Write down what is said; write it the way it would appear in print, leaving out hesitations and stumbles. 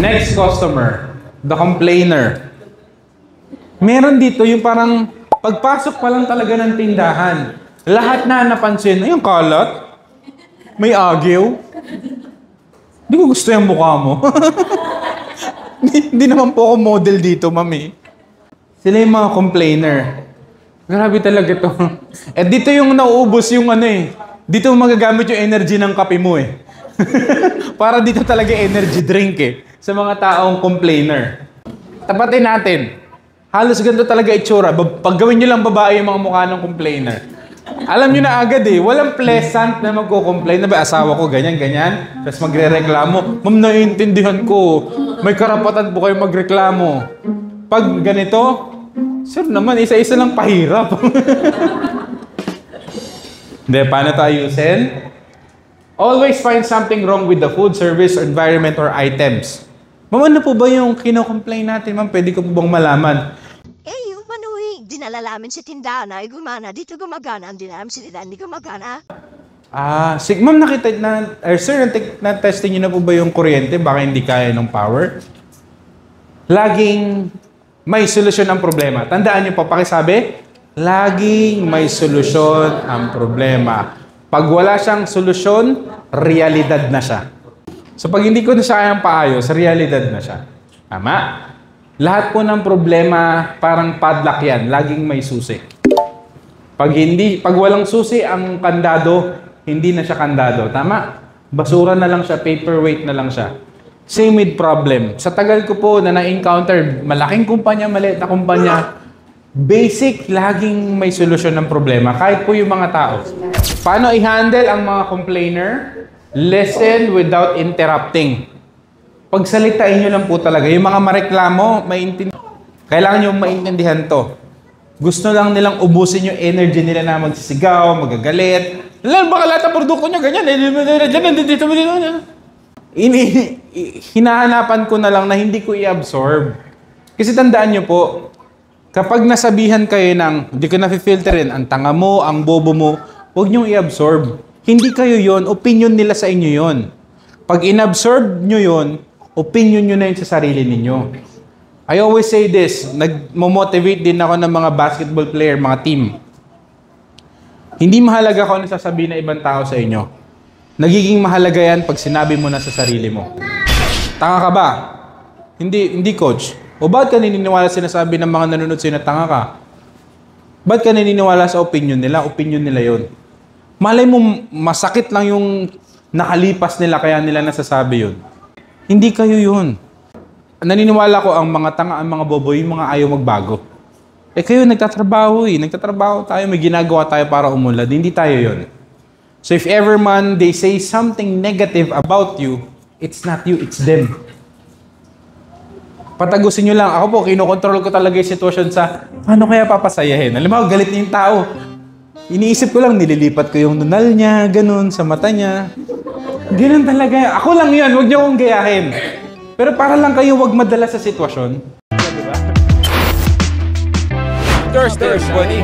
Next customer, the complainer. Meron dito yung parang pagpasok pa lang talaga ng tindahan. Lahat na napansin, yung kalat, may agyo. Hindi ko gusto yung mukha mo. Hindi naman po ako model dito, mami. Sila yung mga complainer. Grabe talaga to. Eh dito yung nauubos yung ano eh. Dito magagamit yung energy ng kape mo eh. Para dito talaga energy drink eh. Sa mga taong complainer. Tapatin natin. Halos ganito talaga itsura. Pag gawin nyo lang babae yung mga mukha ng complainer. Alam nyo na agad eh. Walang pleasant na magko-complain. Na ba asawa ko ganyan, ganyan. Tapos magre-reklamo. Ma'am, naiintindihan ko. May karapatan po kayo magreklamo. Pag ganito, sir naman, isa-isa lang pahirap. Hindi, paano ito ayusin? Always find something wrong with the food, service, environment, or items. Ma'am, ano po ba yung kino-complain natin? Ma'am, pwede ko po bang malaman? Yung manuhi, dinalalamin sa tindahan ay gumana. Dito gumagana, ang dinalam sa tindahan, hindi gumagana. Ma'am, nakita na, sir, na-testing nyo na po ba yung kuryente? Baka hindi kaya ng power? Laging may solusyon ang problema. Tandaan nyo po, pakisabi, laging may solusyon ang problema. Pag wala siyang solusyon, realidad na siya. So pag hindi ko na siya kayang paayos, realidad na siya. Tama? Lahat po ng problema, parang padlock yan. Laging may susi. Pag walang susi ang kandado, hindi na siya kandado. Tama? Basura na lang siya, paperweight na lang siya. Same with problem. Sa tagal ko po na na-encounter, malaking kumpanya, maliit na kumpanya, basic, laging may solusyon ng problema. Kahit po yung mga tao. Paano i-handle ang mga complainer? Listen without interrupting. Pagsalitain nyo lang po talaga. Yung mga mareklamo, kailangan nyo maintindihan to. Gusto lang nilang ubusin yung energy nila na magsisigaw, magagalit. Baka lahat ng produkto nyo, ganyan. Dito. Hinahanapan ko na lang na hindi ko i-absorb. Kasi tandaan nyo po, kapag nasabihan kayo ng hindi ko na-filterin, ang tanga mo, ang bobo mo, huwag nyong i-absorb. Hindi kayo yon, opinion nila sa inyo yon. Pag in-absorb nyo yon, opinion nyo na yun sa sarili ninyo. I always say this, nag-motivate din ako ng mga basketball player, mga team. Hindi mahalaga kung ano sasabihin ng ibang tao sa inyo. Nagiging mahalaga yan pag sinabi mo na sa sarili mo. Tanga ka ba? Hindi coach. O bakit ka naniniwala sinasabi ng mga nanonood sa'yo na tanga ka? Bakit ka naniniwala sa opinion nila? Opinion nila yon. Malay mo masakit lang yung nakalipas nila kaya nila nasasabi yun. Hindi kayo yun. Naniniwala ko ang mga tanga, ang mga bobo, yung mga ayaw magbago. Kayo nagtatrabaho eh. Nagtatrabaho tayo, may ginagawa tayo para umunlad. Hindi tayo yun. So if ever man they say something negative about you, it's not you, it's them. Patagusin nyo lang. Ako po, kinokontrol ko talaga yung sitwasyon sa paano kaya papasayahin. Alam mo, galit na yung tao. Iniisip ko lang, nililipat ko yung nunal niya, ganun, sa mata niya. Ganun talaga. Ako lang yun, huwag niyo akong gayahin. Pero para lang kayo huwag madala sa sitwasyon. Thursday, buddy.